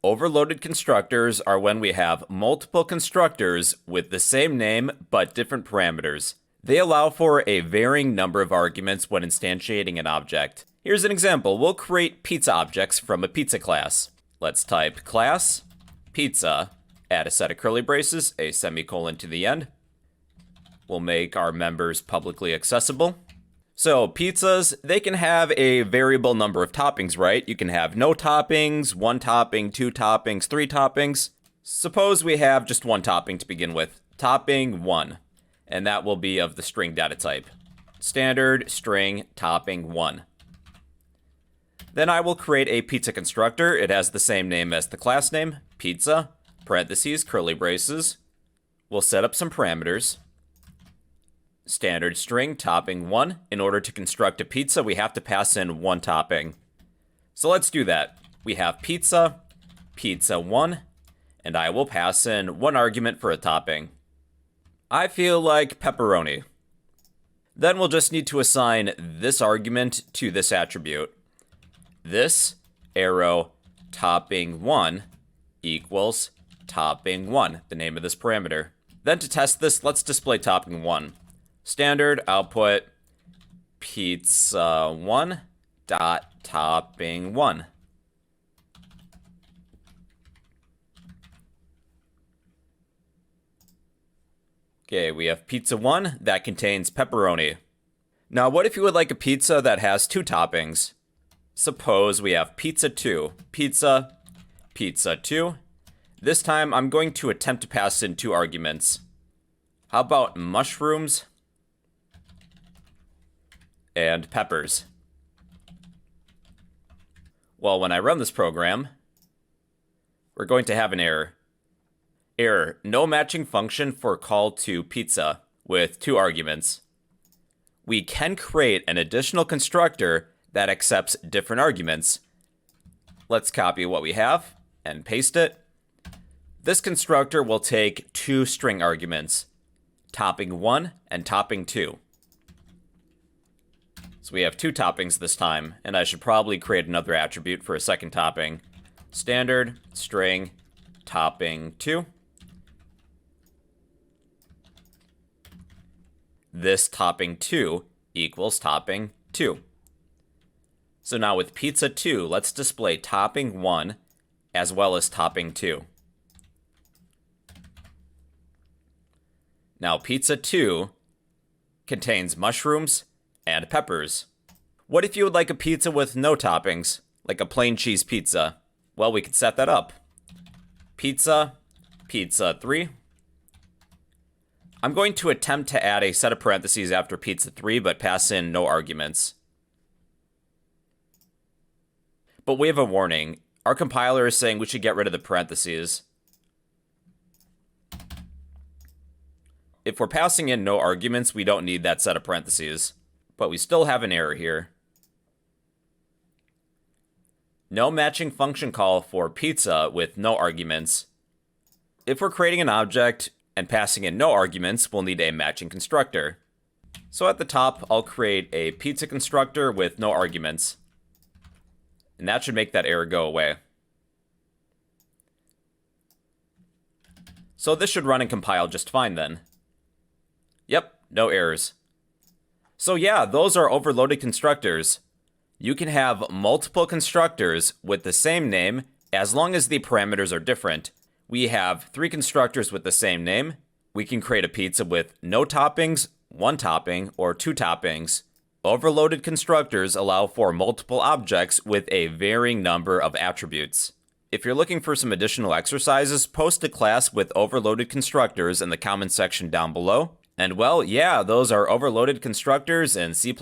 Overloaded constructors are when we have multiple constructors with the same name but different parameters. They allow for a varying number of arguments when instantiating an object. Here's an example. We'll create pizza objects from a pizza class. Let's type class, pizza, add a set of curly braces, a semicolon to the end. We'll make our members publicly accessible. So pizzas, they can have a variable number of toppings, right? You can have no toppings, 1 topping, 2 toppings, 3 toppings. Suppose we have just 1 topping to begin with, topping 1, and that will be of the string data type. Standard string topping 1. Then I will create a pizza constructor. It has the same name as the class name, pizza, parentheses, curly braces. We'll set up some parameters. Standard string topping 1. In order to construct a pizza, we have to pass in 1 topping. So let's do that. We have pizza, pizza 1, and I will pass in 1 argument for a topping. I feel like pepperoni. Then we'll just need to assign this argument to this attribute. This arrow topping 1 equals topping 1, the name of this parameter. Then to test this, let's display topping 1. Standard output pizza 1 dot topping 1. Okay, we have pizza 1 that contains pepperoni. Now, what if you would like a pizza that has 2 toppings? Suppose we have pizza 2, pizza 2. This time, I'm going to attempt to pass in 2 arguments. How about mushrooms and peppers? Well, when I run this program, we're going to have an error. Error, no matching function for call to pizza with 2 arguments. We can create an additional constructor that accepts different arguments. Let's copy what we have and paste it. This constructor will take 2 string arguments, topping 1 and topping 2. So we have 2 toppings this time, and I should probably create another attribute for a second topping. Standard string topping 2. This topping 2 equals topping 2. So now with pizza 2, let's display topping 1 as well as topping 2. Now pizza 2 contains mushrooms and peppers. What if you would like a pizza with no toppings, like a plain cheese pizza? Well, we could set that up. Pizza 3. I'm going to attempt to add a set of parentheses after pizza 3, but pass in no arguments. But we have a warning. Our compiler is saying we should get rid of the parentheses. If we're passing in no arguments, we don't need that set of parentheses. But we still have an error here. No matching function call for pizza with no arguments. If we're creating an object and passing in no arguments, we'll need a matching constructor. So at the top, I'll create a pizza constructor with no arguments. And that should make that error go away. So this should run and compile just fine then. Yep, no errors. So yeah, those are overloaded constructors. You can have multiple constructors with the same name as long as the parameters are different. We have 3 constructors with the same name. We can create a pizza with no toppings, 1 topping, or 2 toppings. Overloaded constructors allow for multiple objects with a varying number of attributes. If you're looking for some additional exercises, post a class with overloaded constructors in the comment section down below. And well, yeah, those are overloaded constructors in C++.